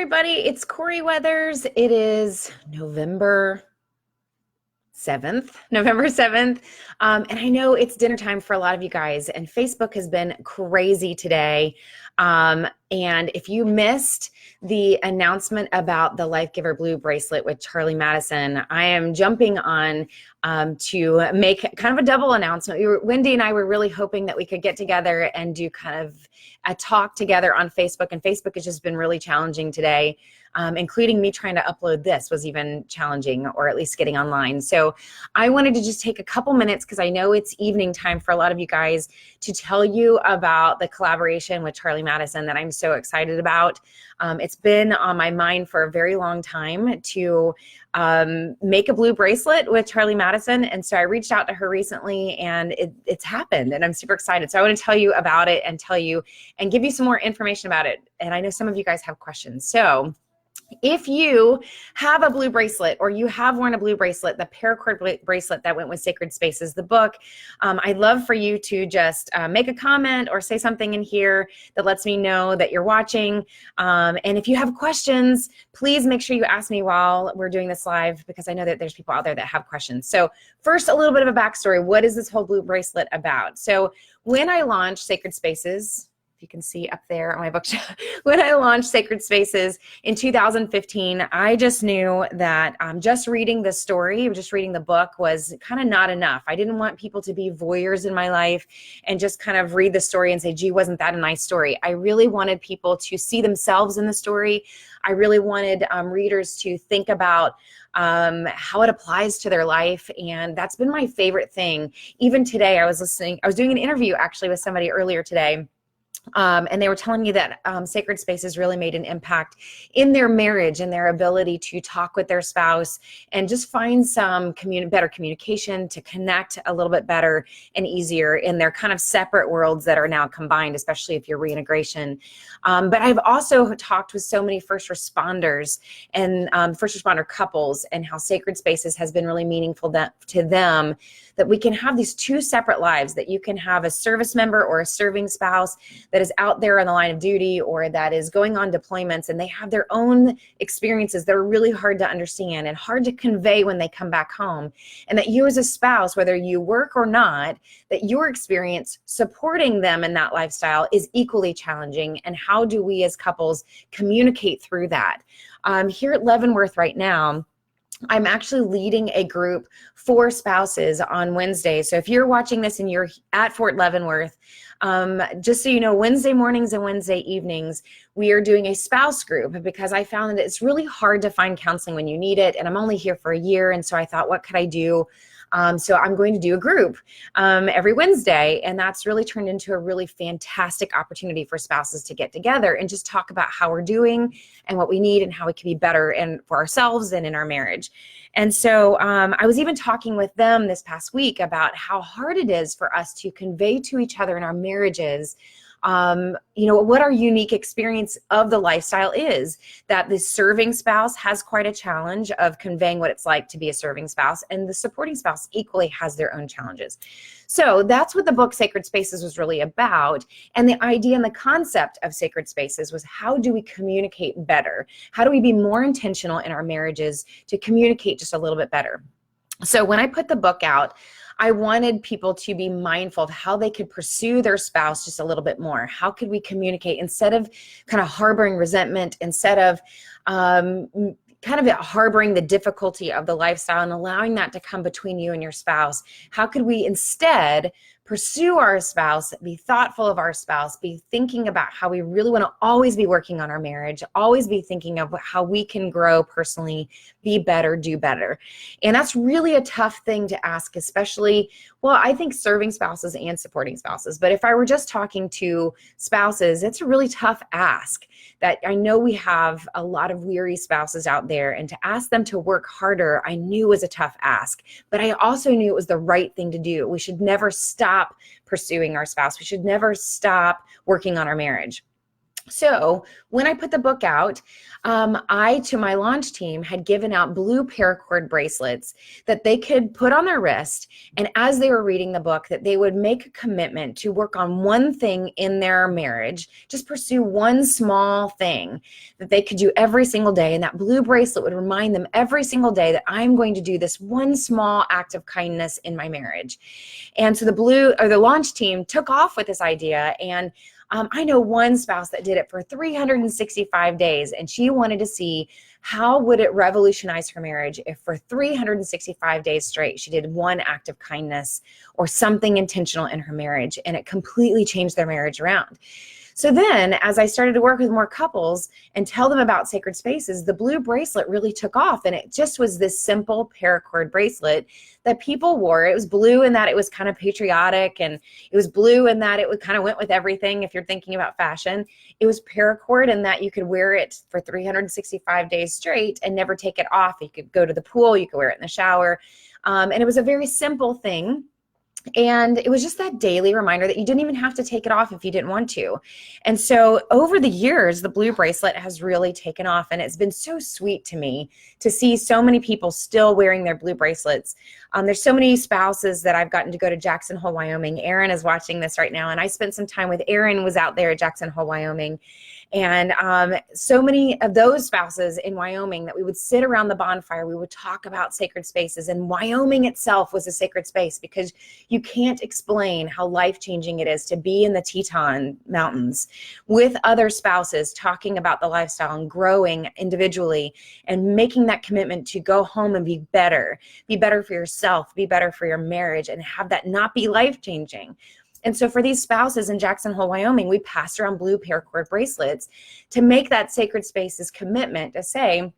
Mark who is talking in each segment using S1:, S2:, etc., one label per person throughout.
S1: everybody. It's Corey Weathers. It is November 7th. And I know it's dinner time for a lot of you guys, and Facebook has been crazy today. And if you missed the announcement about the Life Giver Blue bracelet with Charlie Madison, I am jumping on to make kind of a double announcement. Wendy and I were really hoping that we could get together and do kind of a talk together on Facebook, and Facebook has just been really challenging today. Including me trying to upload this was even challenging, or at least getting online. So I wanted to just take a couple minutes, because I know it's evening time for a lot of you guys, to tell you about the collaboration with Charlie Madison that I'm so excited about. It's been on my mind for a very long time to make a blue bracelet with Charlie Madison. And so I reached out to her recently, and it's happened, and I'm super excited. So I want to tell you about it and give you some more information about it. And I know some of you guys have questions. So if you have a blue bracelet, or you have worn a blue bracelet, the paracord bracelet that went with Sacred Spaces, the book, I'd love for you to just make a comment or say something in here that lets me know that you're watching. And if you have questions, please make sure you ask me while we're doing this live, because I know that there's people out there that have questions. So first, a little bit of a backstory. What is this whole blue bracelet about? So when I launched Sacred Spaces, you can see up there on my bookshelf, when I launched Sacred Spaces in 2015, I just knew that just reading the story, just reading the book was kind of not enough. I didn't want people to be voyeurs in my life and just kind of read the story and say, gee, wasn't that a nice story? I really wanted people to see themselves in the story. I really wanted readers to think about how it applies to their life. And that's been my favorite thing. Even today, I was doing an interview actually with somebody earlier today. And they were telling me that Sacred Spaces really made an impact in their marriage and their ability to talk with their spouse and just find some better communication, to connect a little bit better and easier in their kind of separate worlds that are now combined, especially if you're reintegration. But I've also talked with so many first responders and first responder couples, and how Sacred Spaces has been really meaningful to them, that we can have these two separate lives, that you can have a service member or a serving spouse that is out there on the line of duty, or that is going on deployments, and they have their own experiences that are really hard to understand and hard to convey when they come back home. And that you as a spouse, whether you work or not, that your experience supporting them in that lifestyle is equally challenging. And how do we as couples communicate through that? Here at Leavenworth right now, I'm actually leading a group for spouses on Wednesday. So if you're watching this and you're at Fort Leavenworth, just so you know, Wednesday mornings and Wednesday evenings, we are doing a spouse group, because I found that it's really hard to find counseling when you need it. And I'm only here for a year. And so I thought, what could I do? So I'm going to do a group every Wednesday, and that's really turned into a really fantastic opportunity for spouses to get together and just talk about how we're doing and what we need and how we can be better and for ourselves and in our marriage. And so I was even talking with them this past week about how hard it is for us to convey to each other in our marriages what our unique experience of the lifestyle is. That the serving spouse has quite a challenge of conveying what it's like to be a serving spouse, and the supporting spouse equally has their own challenges. So that's what the book Sacred Spaces was really about. And the idea and the concept of Sacred Spaces was, how do we communicate better? How do we be more intentional in our marriages to communicate just a little bit better? So when I put the book out, I wanted people to be mindful of how they could pursue their spouse just a little bit more. How could we communicate instead of kind of harboring resentment, instead of kind of harboring the difficulty of the lifestyle and allowing that to come between you and your spouse? How could we instead pursue our spouse, be thoughtful of our spouse, be thinking about how we really want to always be working on our marriage, always be thinking of how we can grow personally, be better, do better. And that's really a tough thing to ask, especially, well, I think serving spouses and supporting spouses. But if I were just talking to spouses, it's a really tough ask. That I know we have a lot of weary spouses out there, and to ask them to work harder, I knew was a tough ask, but I also knew it was the right thing to do. We should never stop pursuing our spouse. We should never stop working on our marriage. So when I put the book out, I, to my launch team, had given out blue paracord bracelets that they could put on their wrist. And as they were reading the book, that they would make a commitment to work on one thing in their marriage, just pursue one small thing that they could do every single day. And that blue bracelet would remind them every single day that I'm going to do this one small act of kindness in my marriage. And so the launch team took off with this idea, and I know one spouse that did it for 365 days, and she wanted to see how would it revolutionize her marriage if for 365 days straight she did one act of kindness or something intentional in her marriage, and it completely changed their marriage around. So then, as I started to work with more couples and tell them about sacred spaces, the blue bracelet really took off, and it just was this simple paracord bracelet that people wore. It was blue in that it was kind of patriotic, and it was blue in that it kind of went with everything if you're thinking about fashion. It was paracord in that you could wear it for 365 days straight and never take it off. You could go to the pool, you could wear it in the shower, and it was a very simple thing. And it was just that daily reminder that you didn't even have to take it off if you didn't want to. And so over the years, the blue bracelet has really taken off, and it's been so sweet to me to see so many people still wearing their blue bracelets. There's so many spouses that I've gotten to go to Jackson Hole, Wyoming. Aaron is watching this right now, and I spent some time with Aaron, was out there at Jackson Hole, Wyoming. And so many of those spouses in Wyoming that we would sit around the bonfire, we would talk about sacred spaces. And Wyoming itself was a sacred space, because you can't explain how life-changing it is to be in the Teton Mountains with other spouses talking about the lifestyle and growing individually and making that commitment to go home and be better for yourself, be better for your marriage, and have that not be life-changing. And so for these spouses in Jackson Hole, Wyoming, we passed around blue paracord bracelets to make that sacred spaces commitment to say,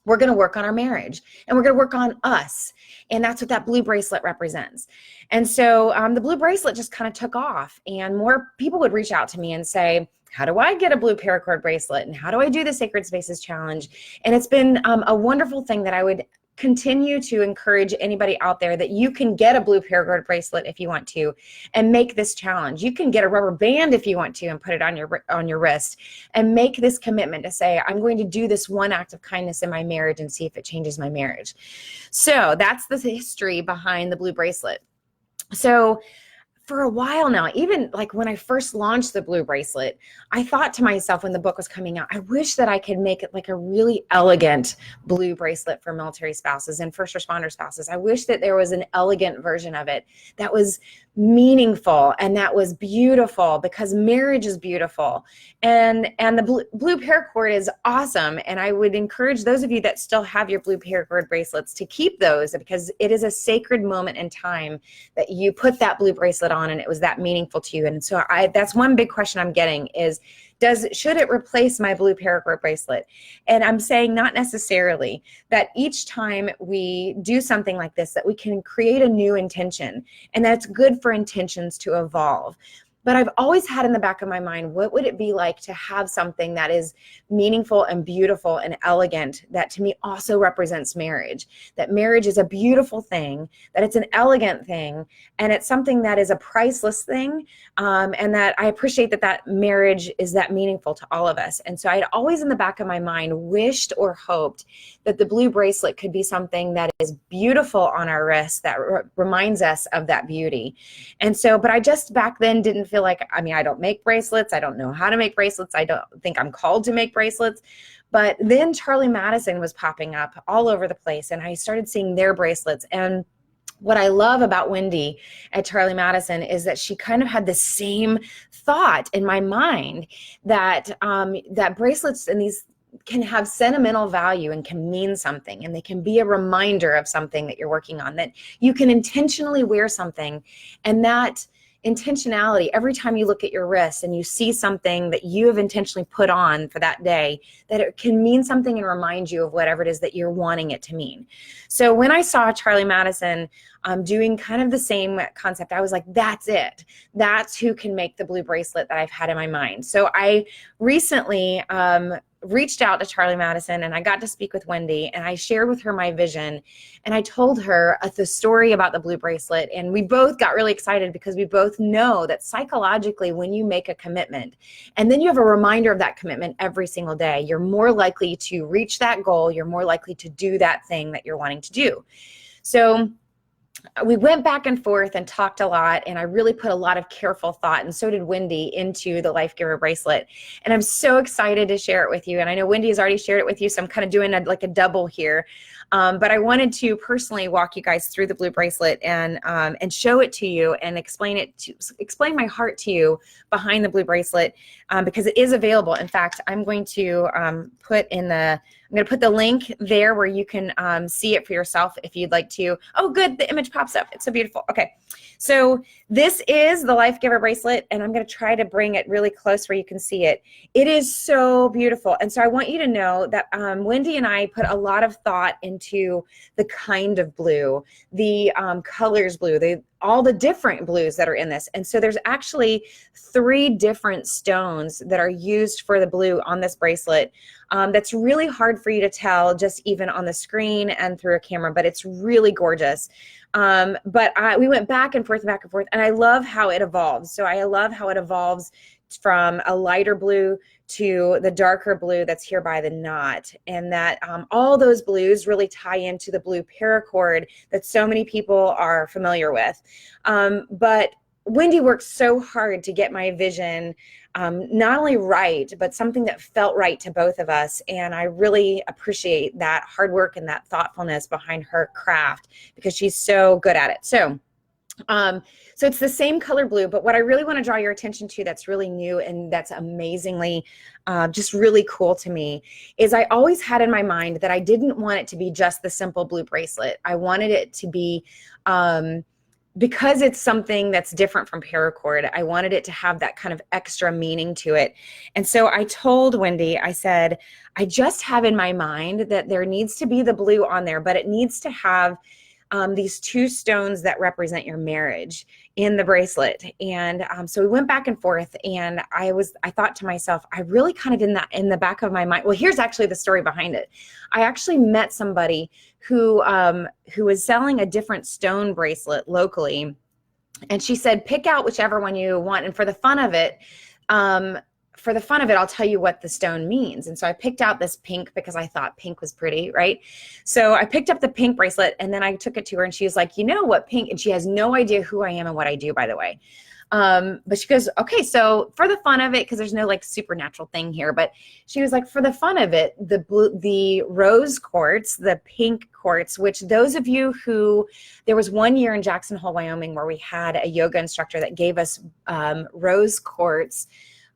S1: we're going to work on our marriage, and we're going to work on us. And that's what that blue bracelet represents. And so the blue bracelet just kind of took off, and more people would reach out to me and say, how do I get a blue paracord bracelet? And how do I do the Sacred Spaces Challenge? And it's been a wonderful thing that I would continue to encourage anybody out there that you can get a blue paracord bracelet if you want to and make this challenge. You can get a rubber band if you want to and put it on your wrist and make this commitment to say, I'm going to do this one act of kindness in my marriage and see if it changes my marriage. So that's the history behind the blue bracelet. So for a while now, even like when I first launched the blue bracelet, I thought to myself when the book was coming out, I wish that I could make it like a really elegant blue bracelet for military spouses and first responder spouses. I wish that there was an elegant version of it that was meaningful and that was beautiful, because marriage is beautiful. And the blue paracord is awesome. And I would encourage those of you that still have your blue paracord bracelets to keep those, because it is a sacred moment in time that you put that blue bracelet on and it was that meaningful to you. And so that's one big question I'm getting is, should it replace my blue paracord bracelet? And I'm saying not necessarily. That each time we do something like this, that we can create a new intention, and that's good for intentions to evolve. But I've always had in the back of my mind, what would it be like to have something that is meaningful and beautiful and elegant, that to me also represents marriage, that marriage is a beautiful thing, that it's an elegant thing, and it's something that is a priceless thing, and that I appreciate that marriage is that meaningful to all of us. And so I'd always in the back of my mind wished or hoped that the blue bracelet could be something that is beautiful on our wrist, that reminds us of that beauty. And so, but I just back then didn't feel like, I don't make bracelets. I don't know how to make bracelets. I don't think I'm called to make bracelets. But then Charlie Madison was popping up all over the place, and I started seeing their bracelets. And what I love about Wendy at Charlie Madison is that she kind of had the same thought in my mind, that that bracelets and these can have sentimental value and can mean something, and they can be a reminder of something that you're working on, that you can intentionally wear something, and that intentionality, every time you look at your wrist and you see something that you have intentionally put on for that day, that it can mean something and remind you of whatever it is that you're wanting it to mean. So when I saw Charlie Madison doing kind of the same concept, I was like, that's it. That's who can make the blue bracelet that I've had in my mind. So I recently reached out to Charlie Madison, and I got to speak with Wendy, and I shared with her my vision, and I told her the story about the blue bracelet, and we both got really excited because we both know that psychologically, when you make a commitment and then you have a reminder of that commitment every single day, you're more likely to reach that goal. You're more likely to do that thing that you're wanting to do. So we went back and forth and talked a lot, and I really put a lot of careful thought, and so did Wendy, into the Life Giver bracelet. And I'm so excited to share it with you. And I know Wendy has already shared it with you, so I'm kind of doing like a double here. But I wanted to personally walk you guys through the blue bracelet and show it to you and explain my heart to you behind the blue bracelet, because it is available. In fact, I'm going to put the link there where you can see it for yourself if you'd like to. Oh, good. The image pops up. It's so beautiful. Okay. So this is the Life Giver bracelet, and I'm going to try to bring it really close where you can see it. It is so beautiful. And so I want you to know that Wendy and I put a lot of thought into the kind of blue, the colors blue, all the different blues that are in this. And so there's actually 3 different stones that are used for the blue on this bracelet. That's really hard for you to tell just even on the screen and through a camera, but it's really gorgeous. We went back and forth, and I love how it evolves. So I love how it evolves from a lighter blue to the darker blue that's here by the knot, and that all those blues really tie into the blue paracord that so many people are familiar with. But Wendy worked so hard to get my vision not only right, but something that felt right to both of us. And I really appreciate that hard work and that thoughtfulness behind her craft, because she's so good at it. So it's the same color blue, but what I really want to draw your attention to that's really new and that's amazingly just really cool to me is I always had in my mind that I didn't want it to be just the simple blue bracelet. I wanted it to be, because it's something that's different from paracord, I wanted it to have that kind of extra meaning to it. And so I told Wendy, I said, I just have in my mind that there needs to be the blue on there, but it needs to have these 2 stones that represent your marriage in the bracelet. And so we went back and forth, and I thought to myself, I really kind of in the back of my mind. Well, here's actually the story behind it. I actually met somebody who was selling a different stone bracelet locally, and she said, pick out whichever one you want. And for the fun of it, I'll tell you what the stone means. And so I picked out this pink because I thought pink was pretty, right? So I picked up the pink bracelet, and then I took it to her, and she was like, you know what pink? And she has no idea who I am and what I do, by the way. But she goes, okay, so for the fun of it, because there's no like supernatural thing here, but she was like, for the fun of it, the rose quartz, the pink quartz, which those of you there was one year in Jackson Hole, Wyoming, where we had a yoga instructor that gave us rose quartz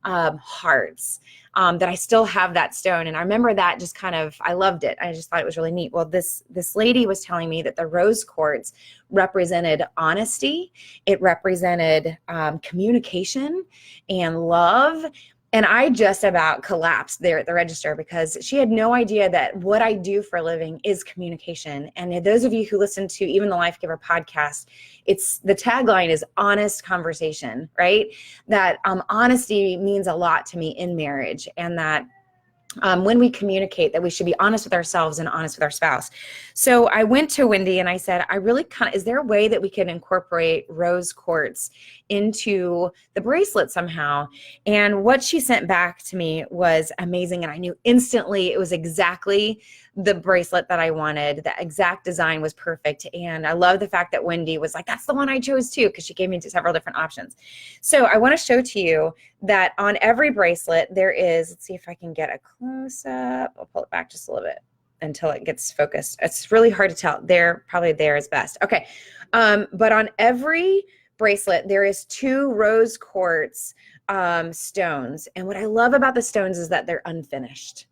S1: hearts, that I still have that stone. And I remember that just I loved it. I just thought it was really neat. Well, this lady was telling me that the rose quartz represented honesty. It represented communication and love. And I just about collapsed there at the register, because she had no idea that what I do for a living is communication. And those of you who listen to even the Life Giver podcast, the tagline is honest conversation, right? That honesty means a lot to me in marriage, and that when we communicate, that we should be honest with ourselves and honest with our spouse. So I went to Wendy and I said, is there a way that we can incorporate rose quartz into the bracelet somehow? And what she sent back to me was amazing. And I knew instantly it was exactly the bracelet that I wanted. The exact design was perfect. And I love the fact that Wendy was like, that's the one I chose too, because she gave me several different options. So I want to show to you that on every bracelet there is, let's see if I can get a close up. I'll pull it back just a little bit until it gets focused. It's really hard to tell. Probably there is best. Okay. But on every bracelet, there is 2 rose quartz stones. And what I love about the stones is that they're unfinished.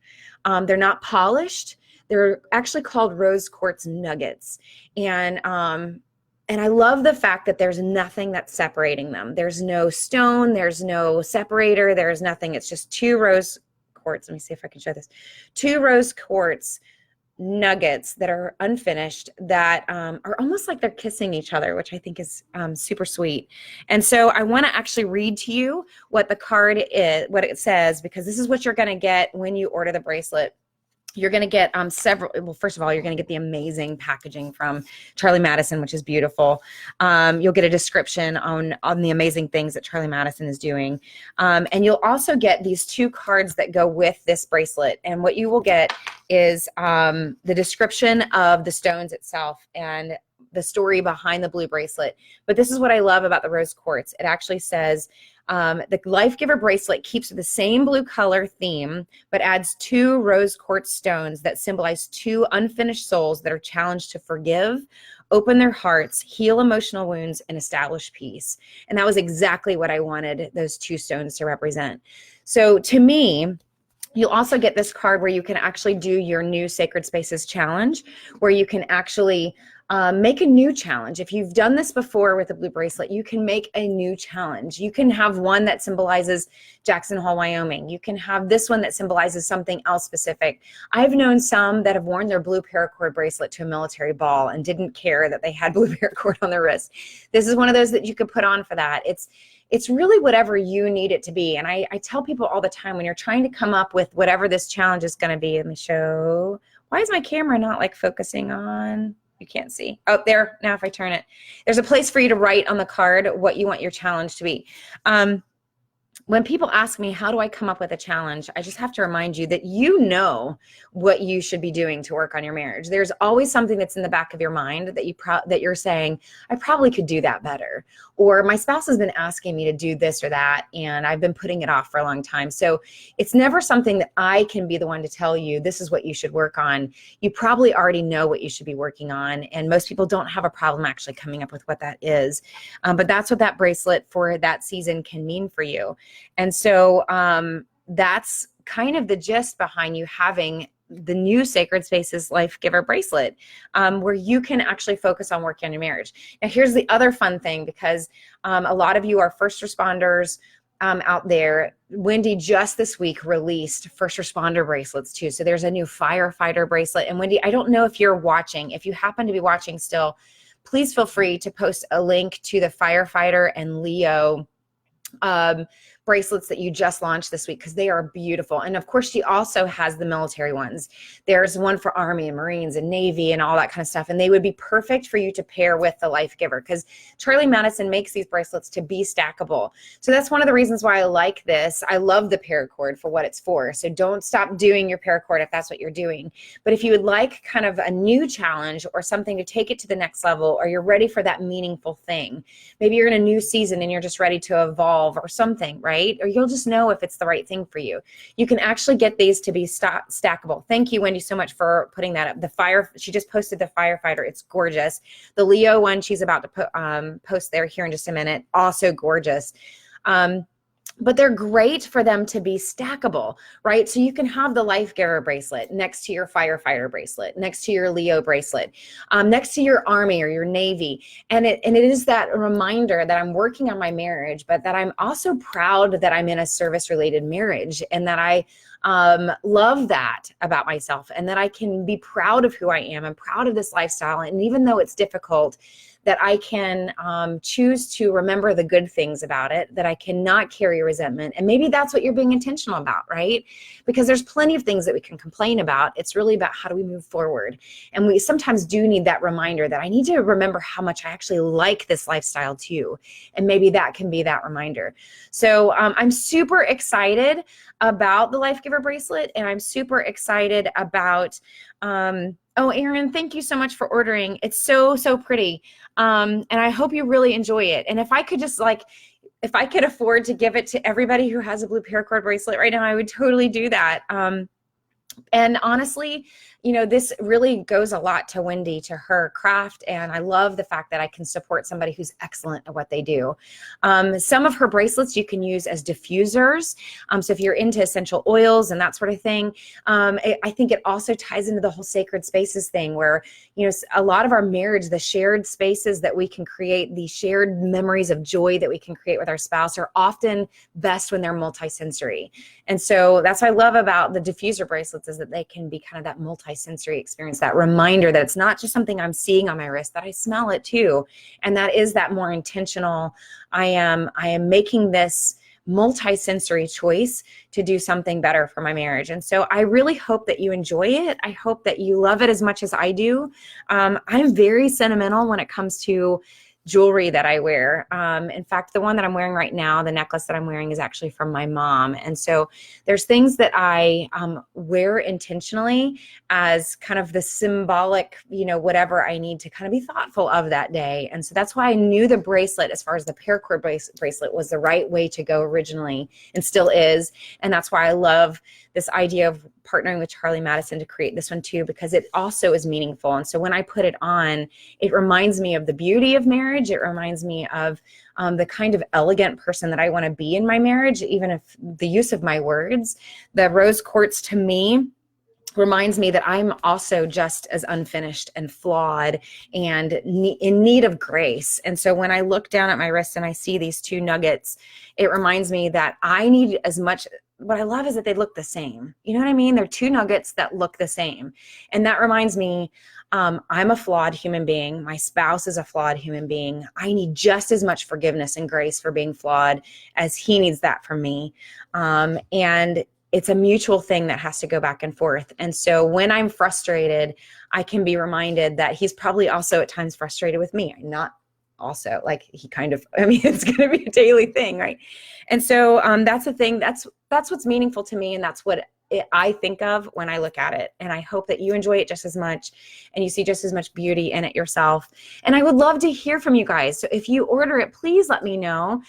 S1: They're not polished. They're actually called rose quartz nuggets. And I love the fact that there's nothing that's separating them. There's no stone, there's no separator, there's nothing. It's just 2 rose quartz. Let me see if I can show this. 2 rose quartz nuggets that are unfinished that are almost like they're kissing each other, which I think is super sweet. And so I want to actually read to you what the card is, what it says, because this is what you're going to get when you order the bracelet. You're going to get several. Well, first of all, you're going to get the amazing packaging from Charlie Madison, which is beautiful. You'll get a description on the amazing things that Charlie Madison is doing. And you'll also get these 2 cards that go with this bracelet. And what you will get is the description of the stones itself and the story behind the blue bracelet. But this is what I love about the rose quartz. It actually says, the Life Giver bracelet keeps the same blue color theme, but adds 2 rose quartz stones that symbolize 2 unfinished souls that are challenged to forgive, open their hearts, heal emotional wounds, and establish peace. And that was exactly what I wanted those 2 stones to represent. So to me, you'll also get this card where you can actually do your new Sacred Spaces challenge, where you can actually make a new challenge. If you've done this before with a blue bracelet, you can make a new challenge. You can have one that symbolizes Jackson Hole, Wyoming. You can have this one that symbolizes something else specific. I've known some that have worn their blue paracord bracelet to a military ball and didn't care that they had blue paracord on their wrist. This is one of those that you could put on for that. It's really whatever you need it to be. And I tell people all the time, when you're trying to come up with whatever this challenge is going to be, let me show. Why is my camera not like focusing on? You can't see. Oh, there. Now if I turn it, there's a place for you to write on the card what you want your challenge to be. When people ask me, how do I come up with a challenge? I just have to remind you that you know what you should be doing to work on your marriage. There's always something that's in the back of your mind that you're saying, I probably could do that better. Or my spouse has been asking me to do this or that, and I've been putting it off for a long time. So it's never something that I can be the one to tell you, this is what you should work on. You probably already know what you should be working on. And most people don't have a problem actually coming up with what that is. But that's what that bracelet for that season can mean for you. And so that's kind of the gist behind you having the new Sacred Spaces Life Giver bracelet, where you can actually focus on working on your marriage. Now, here's the other fun thing, because a lot of you are first responders out there. Wendy just this week released first responder bracelets too. So there's a new firefighter bracelet. And Wendy, I don't know if you're watching. If you happen to be watching still, please feel free to post a link to the firefighter and Leo bracelets that you just launched this week, because they are beautiful. And of course, she also has the military ones. There's one for Army and Marines and Navy and all that kind of stuff. And they would be perfect for you to pair with the Life Giver, because Charlie Madison makes these bracelets to be stackable. So that's one of the reasons why I like this. I love the paracord for what it's for. So don't stop doing your paracord if that's what you're doing. But if you would like kind of a new challenge or something to take it to the next level, or you're ready for that meaningful thing, maybe you're in a new season and you're just ready to evolve or something, right? Or you'll just know if it's the right thing for you. You can actually get these to be stackable. Thank you, Wendy, so much for putting that up. She just posted the firefighter. It's gorgeous. The Leo one she's about to post there here in just a minute. Also gorgeous. But they're great for them to be stackable, right? So you can have the Life Giver bracelet next to your firefighter bracelet, next to your Leo bracelet, next to your Army or your Navy. And it is that reminder that I'm working on my marriage, but that I'm also proud that I'm in a service-related marriage, and that I love that about myself, and that I can be proud of who I am and proud of this lifestyle. And even though it's difficult, that I can choose to remember the good things about it, that I cannot carry resentment. And maybe that's what you're being intentional about, right? Because there's plenty of things that we can complain about. It's really about how do we move forward. And we sometimes do need that reminder that I need to remember how much I actually like this lifestyle too. And maybe that can be that reminder. So I'm super excited about the Life Giver bracelet, and I'm super excited about, oh, Erin, thank you so much for ordering. It's so, so pretty. And I hope you really enjoy it. And if I could just if I could afford to give it to everybody who has a blue paracord bracelet right now, I would totally do that. And honestly, this really goes a lot to Wendy, to her craft. And I love the fact that I can support somebody who's excellent at what they do. Some of her bracelets you can use as diffusers. So if you're into essential oils and that sort of thing, I think it also ties into the whole sacred spaces thing, where, a lot of our marriage, the shared spaces that we can create, the shared memories of joy that we can create with our spouse, are often best when they're multisensory. And so that's what I love about the diffuser bracelets, bracelets is that they can be kind of that multi-sensory experience, that reminder that it's not just something I'm seeing on my wrist, that I smell it too. And that is that more intentional, I am making this multi-sensory choice to do something better for my marriage. And so I really hope that you enjoy it. I hope that you love it as much as I do. I'm very sentimental when it comes to jewelry that I wear. In fact, the one that I'm wearing right now, the necklace that I'm wearing, is actually from my mom. And so there's things that I wear intentionally as kind of the symbolic, whatever I need to kind of be thoughtful of that day. And so that's why I knew the bracelet, as far as the paracord bracelet, was the right way to go originally, and still is. And that's why I love this idea of partnering with Charlie Madison to create this one too, because it also is meaningful. And so when I put it on, it reminds me of the beauty of marriage. It reminds me of the kind of elegant person that I want to be in my marriage, even if the use of my words. The rose quartz to me reminds me that I'm also just as unfinished and flawed and in need of grace. And so when I look down at my wrist and I see these two nuggets, it reminds me that I need as much. What I love is that they look the same. You know what I mean? They're two nuggets that look the same. And that reminds me, I'm a flawed human being. My spouse is a flawed human being. I need just as much forgiveness and grace for being flawed as he needs that from me. And it's a mutual thing that has to go back and forth. And so when I'm frustrated, I can be reminded that he's probably also at times frustrated with me. I'm not also, like, he kind of, it's going to be a daily thing, right? And so that's the thing. That's what's meaningful to me, and that's what I think of when I look at it. And I hope that you enjoy it just as much and you see just as much beauty in it yourself. And I would love to hear from you guys. So if you order it, please let me know.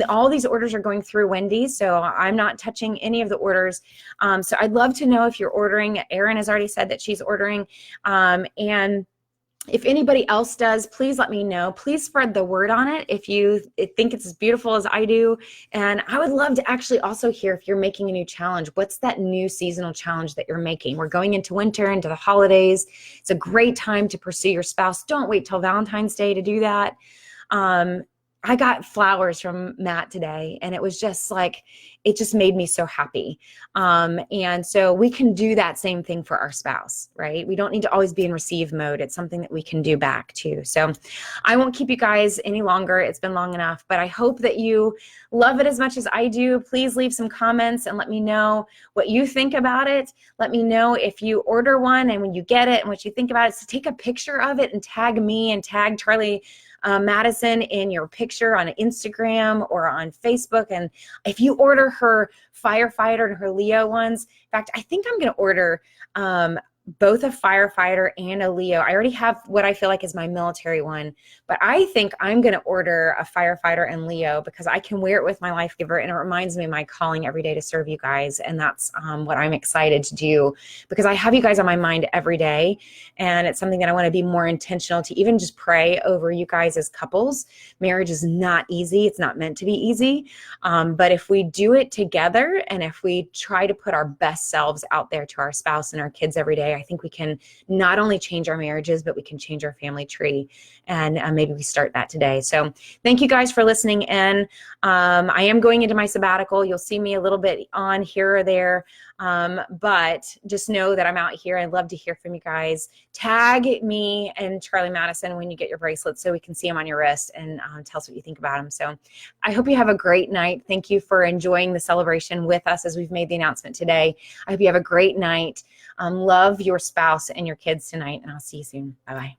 S1: All these orders are going through Wendy, so I'm not touching any of the orders. So I'd love to know if you're ordering. Erin has already said that she's ordering. And if anybody else does, please let me know. Please spread the word on it if you think it's as beautiful as I do. And I would love to actually also hear if you're making a new challenge. What's that new seasonal challenge that you're making? We're going into winter, into the holidays. It's a great time to pursue your spouse. Don't wait till Valentine's Day to do that. I got flowers from Matt today, and it was just like, it just made me so happy. And so we can do that same thing for our spouse, right? We don't need to always be in receive mode. It's something that we can do back too. So I won't keep you guys any longer. It's been long enough, but I hope that you love it as much as I do. Please leave some comments and let me know what you think about it. Let me know if you order one and when you get it and what you think about it. So take a picture of it and tag me and tag Charlie Madison in your picture on Instagram or on Facebook. And if you order her firefighter and her Leo ones, in fact, I think I'm going to order both a firefighter and a Leo. I already have what I feel like is my military one, but I think I'm going to order a firefighter and Leo because I can wear it with my life giver, and it reminds me of my calling every day to serve you guys. And that's what I'm excited to do, because I have you guys on my mind every day, and it's something that I want to be more intentional to even just pray over you guys as couples. Marriage is not easy. It's not meant to be easy. But if we do it together, and if we try to put our best selves out there to our spouse and our kids every day, I think we can not only change our marriages, but we can change our family tree. And maybe we start that today. So thank you guys for listening in. I am going into my sabbatical. You'll see me a little bit on here or there. But just know that I'm out here. I'd love to hear from you guys. Tag me and Charlie Madison when you get your bracelets so we can see them on your wrist, and tell us what you think about them. So I hope you have a great night. Thank you for enjoying the celebration with us as we've made the announcement today. I hope you have a great night. Love your spouse and your kids tonight, and I'll see you soon. Bye-bye.